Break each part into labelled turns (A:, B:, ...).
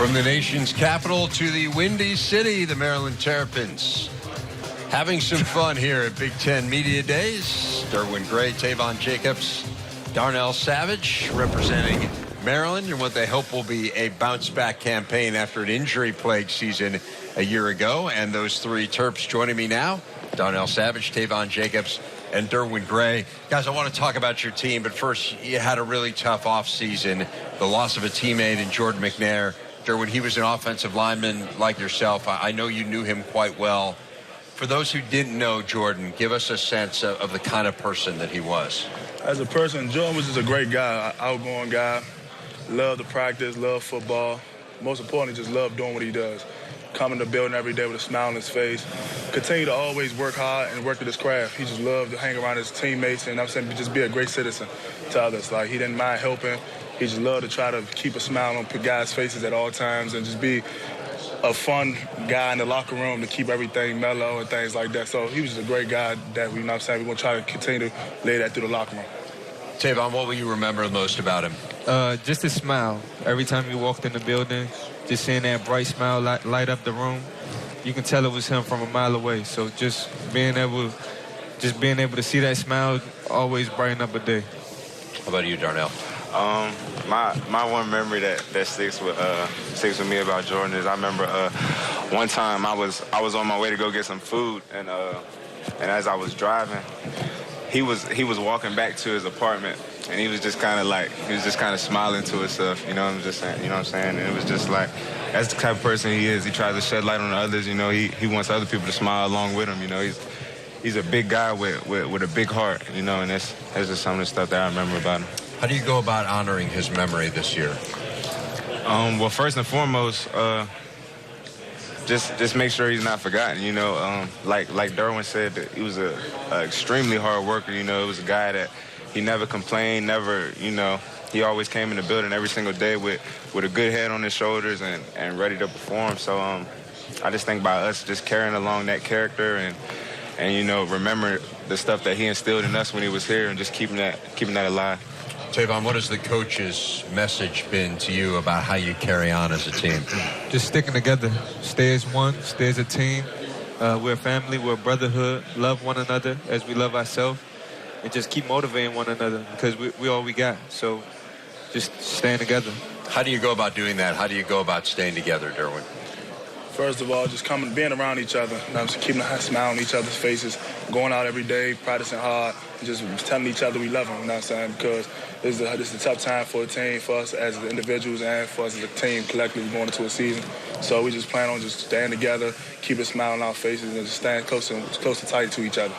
A: From the nation's capital to the Windy City, the Maryland Terrapins having some fun here at Big Ten Media Days. Derwin Gray, Taivon Jacobs, Darnell Savage representing Maryland in what they hope will be a bounce-back campaign after an injury-plagued season a year ago. And those three Terps joining me now, Darnell Savage, Taivon Jacobs, and Derwin Gray. Guys, I want to talk about your team, but first, you had a really tough offseason. The loss of a teammate in Jordan McNair. Derwin, he was an offensive lineman like yourself. I know you knew him quite well. For those who didn't know Jordan, give us a sense of the kind of person that he was.
B: As a person, Jordan was just a great guy, outgoing guy. Loved to practice, loved football. Most importantly, just loved doing what he does. Coming to the building every day with a smile on his face. Continue to always work hard and work at his craft. He just loved to hang around his teammates and I'm saying just be a great citizen to others. Like, he didn't mind helping. He just loved to try to keep a smile on guys' faces at all times and just be a fun guy in the locker room to keep everything mellow and things like that. So he was just a great guy that we're going to try to continue to lay that through the locker room.
A: Taivon, what will you remember the most about him?
C: Just his smile. Every time he walked in the building, just seeing that bright smile light up the room, you can tell it was him from a mile away. So just being able to see that smile always brighten up a day.
A: How about you, Darnell?
D: My one memory that sticks with me about Jordan is I remember one time I was on my way to go get some food and as I was driving, he was walking back to his apartment and he was just kind of smiling to himself, you know what I'm just saying, you know what I'm saying? And it was just like, that's the type of person he is. He tries to shed light on others, you know, he wants other people to smile along with him, you know. He's a big guy with a big heart, you know, and that's just some of the stuff that I remember about him.
A: How do you go about honoring his memory this year?
D: Well, first and foremost, just make sure he's not forgotten. You know, like Derwin said, that he was a extremely hard worker. You know, it was a guy that he never complained, never. You know, he always came in the building every single day with a good head on his shoulders and ready to perform. So I just think by us just carrying along that character and you know, remember the stuff that he instilled in us when he was here and just keeping that alive.
A: Taivon, what has the coach's message been to you about how you carry on as a team?
C: Just sticking together. Stay as one, stay as a team. We're a family, we're a brotherhood. Love one another as we love ourselves. And just keep motivating one another because we all we got. So just staying together.
A: How do you go about doing that? How do you go about staying together, Derwin?
B: First of all, just being around each other, just keeping a smile on each other's faces, going out every day, practicing hard, and just telling each other we love them, you know what I'm saying? Because this is a tough time for a team, for us as individuals and for us as a team collectively going into a season. So we just plan on just staying together, keeping a smile on our faces, and just staying close and tight to each other.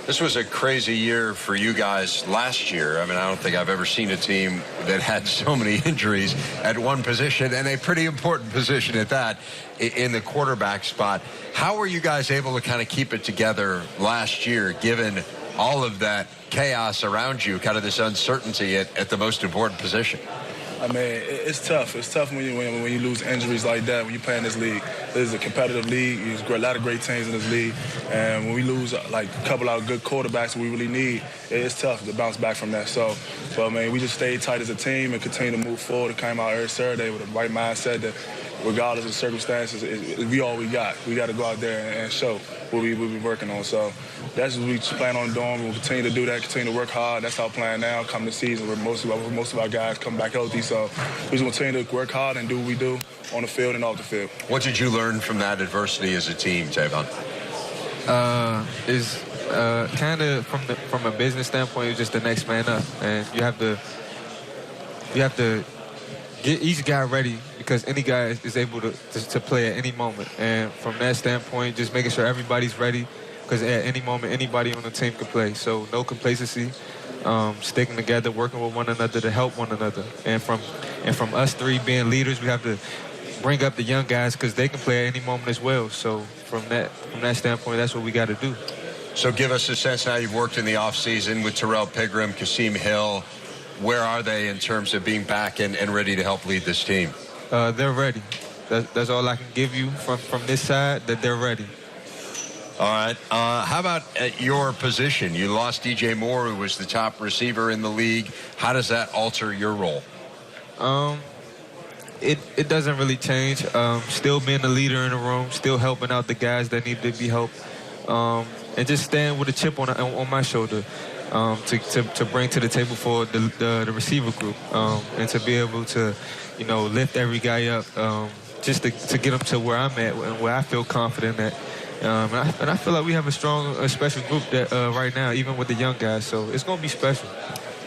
A: This was a crazy year for you guys last year. I mean, I don't think I've ever seen a team that had so many injuries at one position, and a pretty important position at that, in the quarterback spot. How were you guys able to kind of keep it together last year, given all of that chaos around you, kind of this uncertainty at the most important position?
B: I mean, it's tough. It's tough when you lose injuries like that when you play in this league. This is a competitive league. There's a lot of great teams in this league. And when we lose like a couple of good quarterbacks we really need, it's tough to bounce back from that. So I mean, we just stayed tight as a team and continue to move forward and came out every Saturday with the right mindset that regardless of circumstances, we all we got. We got to go out there and show what we'll be working on. So that's what we plan on doing. We'll continue to do that, continue to work hard. That's our plan now, come the season, where most of our guys come back healthy. So we just continue to work hard and do what we do on the field and off the field.
A: What did you learn from that adversity as a team, Taivon?
C: Is kind of from a business standpoint, it's just the next man up, and you have to get each guy ready because any guy is able to play at any moment. And from that standpoint, just making sure everybody's ready because at any moment, anybody on the team can play. So no complacency, sticking together, working with one another to help one another. And from us three being leaders, we have to bring up the young guys because they can play at any moment as well. So from that standpoint, that's what we got to do.
A: So give us a sense now. You've worked in the offseason with Terrell Pigram, Kasim Hill. Where are they in terms of being back and ready to help lead this team?
C: They're ready. That's all I can give you from this side, that they're ready.
A: All right. How about at your position? You lost DJ Moore, who was the top receiver in the league. How does that alter your role?
C: it doesn't really change. Still being the leader in the room, still helping out the guys that need to be helped, and just staying with a chip on my shoulder to bring to the table for the receiver group, and to be able to, lift every guy up, just to get them to where I'm at and where I feel confident at. And I feel like we have a special group that right now, even with the young guys. So it's going to be special.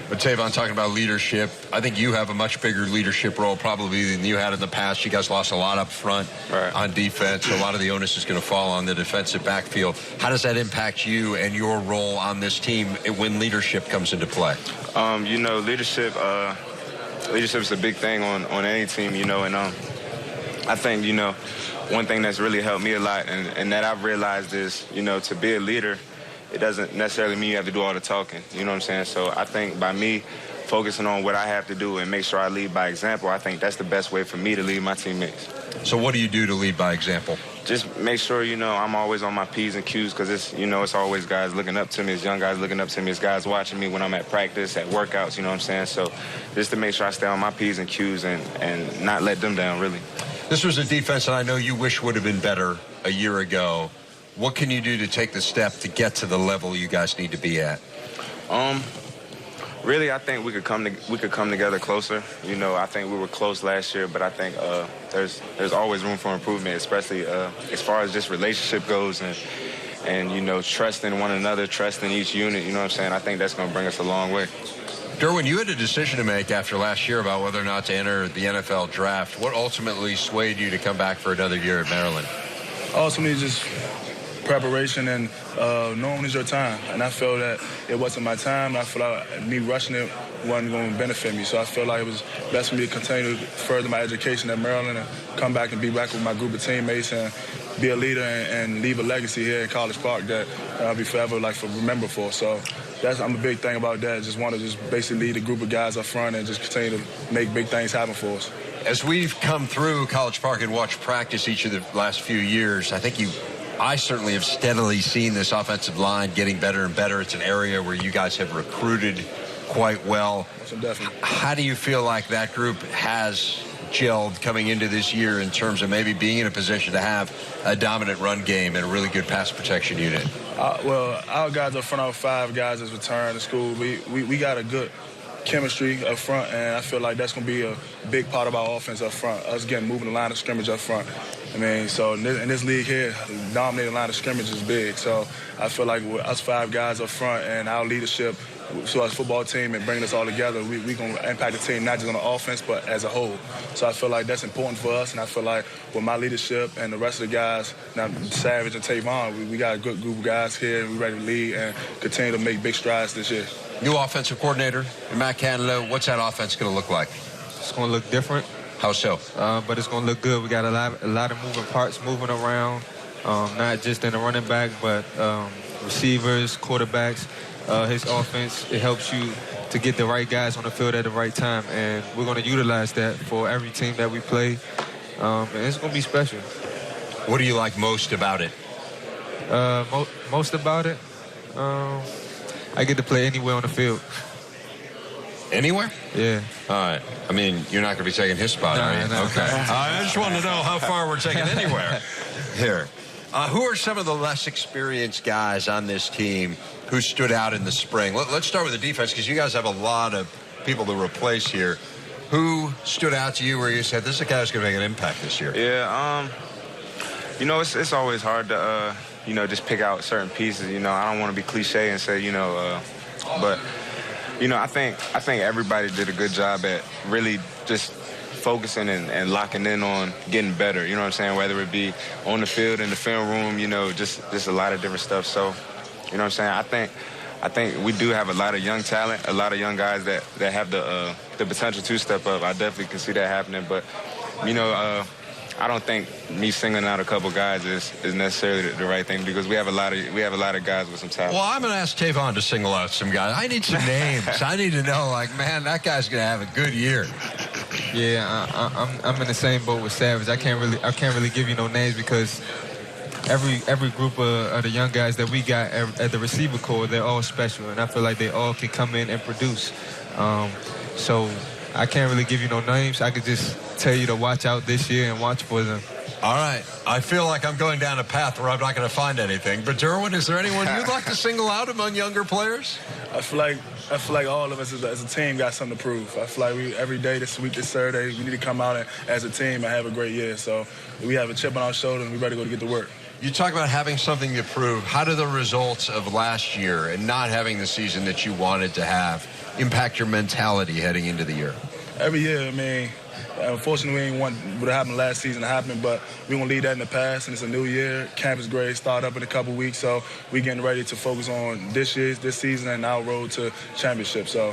A: But Taivon, talking about leadership, I think you have a much bigger leadership role probably than you had in the past. You guys lost a lot up front on defense, so a lot of the onus is going to fall on the defensive backfield. How does that impact you and your role on this team when leadership comes into play?
D: Leadership is a big thing on any team, and I think, one thing that's really helped me a lot and that I've realized is, to be a leader, it doesn't necessarily mean you have to do all the talking. You know what I'm saying? So I think by me focusing on what I have to do and make sure I lead by example, I think that's the best way for me to lead my teammates.
A: So what do you do to lead by example?
D: Just make sure, I'm always on my P's and Q's because it's always guys looking up to me. It's young guys looking up to me. It's guys watching me when I'm at practice, at workouts, you know what I'm saying? So just to make sure I stay on my P's and Q's and not let them down, really.
A: This was a defense that I know you wish would have been better a year ago. What can you do to take the step to get to the level you guys need to be at?
D: Really, I think we could come together closer. I think we were close last year, but I think there's always room for improvement, especially as far as just relationship goes and trusting one another, trusting each unit. You know what I'm saying? I think that's going to bring us a long way.
A: Derwin, you had a decision to make after last year about whether or not to enter the NFL draft. What ultimately swayed you to come back for another year at Maryland?
B: Ultimately, just preparation and knowing it's your time. And I felt that it wasn't my time. I feel like me rushing it wasn't going to benefit me. So I felt like it was best for me to continue to further my education at Maryland and come back and be back with my group of teammates and be a leader and leave a legacy here in College Park that I'll be forever remember for. So I'm a big thing about that. Just want to just basically lead a group of guys up front and just continue to make big things happen for us.
A: As we've come through College Park and watched practice each of the last few years, I certainly have steadily seen this offensive line getting better and better. It's an area where you guys have recruited quite well.
B: Definitely.
A: How do you feel like that group has gelled coming into this year in terms of maybe being in a position to have a dominant run game and a really good pass protection unit?
B: Our guys up front, our 5 guys that's returned to school, we got a good chemistry up front, and I feel like that's going to be a big part of our offense up front, us moving the line of scrimmage up front. So in this league here, dominating line of scrimmage is big. So I feel like with us 5 guys up front and our leadership to our football team and bringing us all together, we're going to impact the team not just on the offense but as a whole. So I feel like that's important for us, and I feel like with my leadership and the rest of the guys, now Savage and Taivon, we got a good group of guys here, and we're ready to lead and continue to make big strides this year.
A: New offensive coordinator, Matt Canada, what's that offense going to look like?
C: It's going to look different.
A: How so?
C: But it's going to look good. We got a lot of moving parts moving around, not just in the running back, but receivers, quarterbacks. His offense, it helps you to get the right guys on the field at the right time, and we're going to utilize that for every team that we play, and it's going to be special.
A: What do you like most about it?
C: Most about it? I get to play anywhere on the field.
A: Anywhere?
C: Yeah.
A: All right. You're not going to be taking his spot, are you?
C: No.
A: Okay. I just want to know how far we're taking anywhere. Here. Who are some of the less experienced guys on this team who stood out in the spring? Let's start with the defense, because you guys have a lot of people to replace here. Who stood out to you where you said, this is a guy who's going to make an impact this year?
D: Yeah, it's always hard to, just pick out certain pieces. I don't want to be cliche and say, but I think everybody did a good job at really just focusing and locking in on getting better. You know what I'm saying? Whether it be on the field, in the film room, just a lot of different stuff. So, you know what I'm saying? I think we do have a lot of young talent, a lot of young guys that have the potential to step up. I definitely can see that happening. But, I don't think me singling out a couple guys is necessarily the right thing, because we have a lot of guys with some talent.
A: Well, I'm going to ask Taivon to single out some guys. I need some names. I need to know, man, that guy's going to have a good year.
C: Yeah, I'm in the same boat with Savage. I can't really give you no names, because every group of the young guys that we got at the receiver corps, they're all special, and I feel like they all can come in and produce. So I can't really give you no names. I could just tell you to watch out this year and watch for them.
A: All right. I feel like I'm going down a path where I'm not going to find anything. But, Derwin, is there anyone you'd like to single out among younger players?
B: I feel like all of us as a team got something to prove. I feel like every day, this week, this Saturday, we need to come out as a team and have a great year. So we have a chip on our shoulder and we're ready to go to get to work.
A: You talk about having something to prove. How do the results of last year and not having the season that you wanted to have impact your mentality heading into the year?
B: Every year, I mean, unfortunately, we ain't want what happened last season to happen, but we're going to leave that in the past, and it's a new year. Camp is great. Start up in a couple weeks, so we're getting ready to focus on this season and our road to championship. So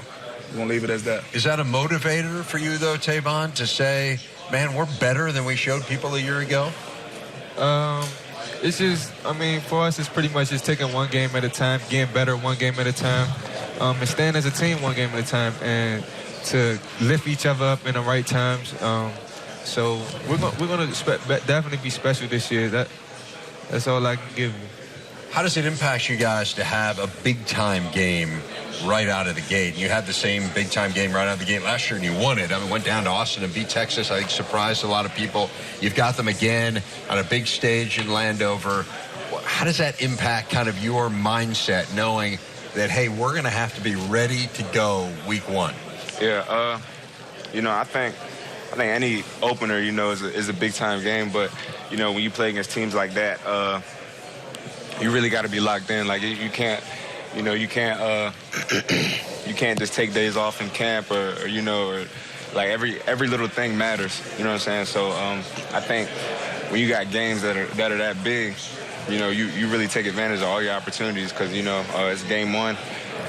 B: we're going to leave it as that.
A: Is that a motivator for you, though, Taivon, to say, man, we're better than we showed people a year ago?
C: It's just, I mean, for us, it's pretty much just taking one game at a time, getting better one game at a time, and staying as a team one game at a time, and to lift each other up in the right times. So we're going to definitely be special this year. That's all I can give you.
A: How does it impact you guys to have a big-time game right out of the gate? You had the same big-time game right out of the gate last year, and you won it. I mean, went down to Austin and beat Texas. I think surprised a lot of people. You've got them again on a big stage in Landover. How does that impact kind of your mindset, knowing that, hey, we're going to have to be ready to go week one?
D: Yeah, I think any opener, is a big-time game. But, when you play against teams like that, you really got to be locked in. Like, you can't just take days off in camp or like every little thing matters. You know what I'm saying? So I think when you got games that are that big, you really take advantage of all your opportunities because, it's game one.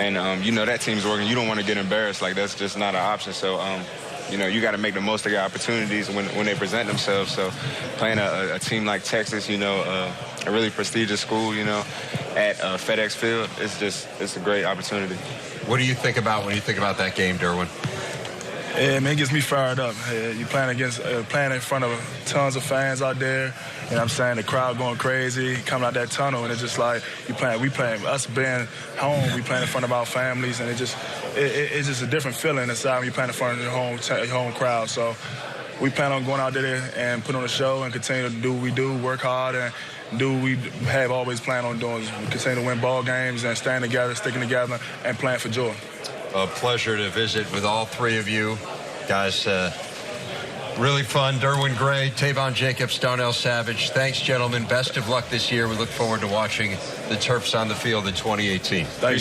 D: And, that team's working. You don't want to get embarrassed. Like, that's just not an option. So, you got to make the most of your opportunities when they present themselves. So playing a team like Texas, a really prestigious school, at FedEx Field, it's a great opportunity.
A: What do you think about when you think about that game, Derwin?
B: Yeah, man, it gets me fired up. You're playing in front of tons of fans out there. You know what I'm saying? The crowd going crazy, coming out that tunnel, and it's just like we playing, us being home, we playing in front of our families, and it's just a different feeling inside when you're playing in front of your home crowd. So we plan on going out there and put on a show and continue to do what we do, work hard, and do what we have always planned on doing. Continue to win ball games and staying together, sticking together, and playing for joy.
A: A pleasure to visit with all three of you. Guys, really fun. Derwin Gray, Taivon Jacobs, Darnell Savage. Thanks, gentlemen. Best of luck this year. We look forward to watching the Terps on the field in 2018.
B: Thanks.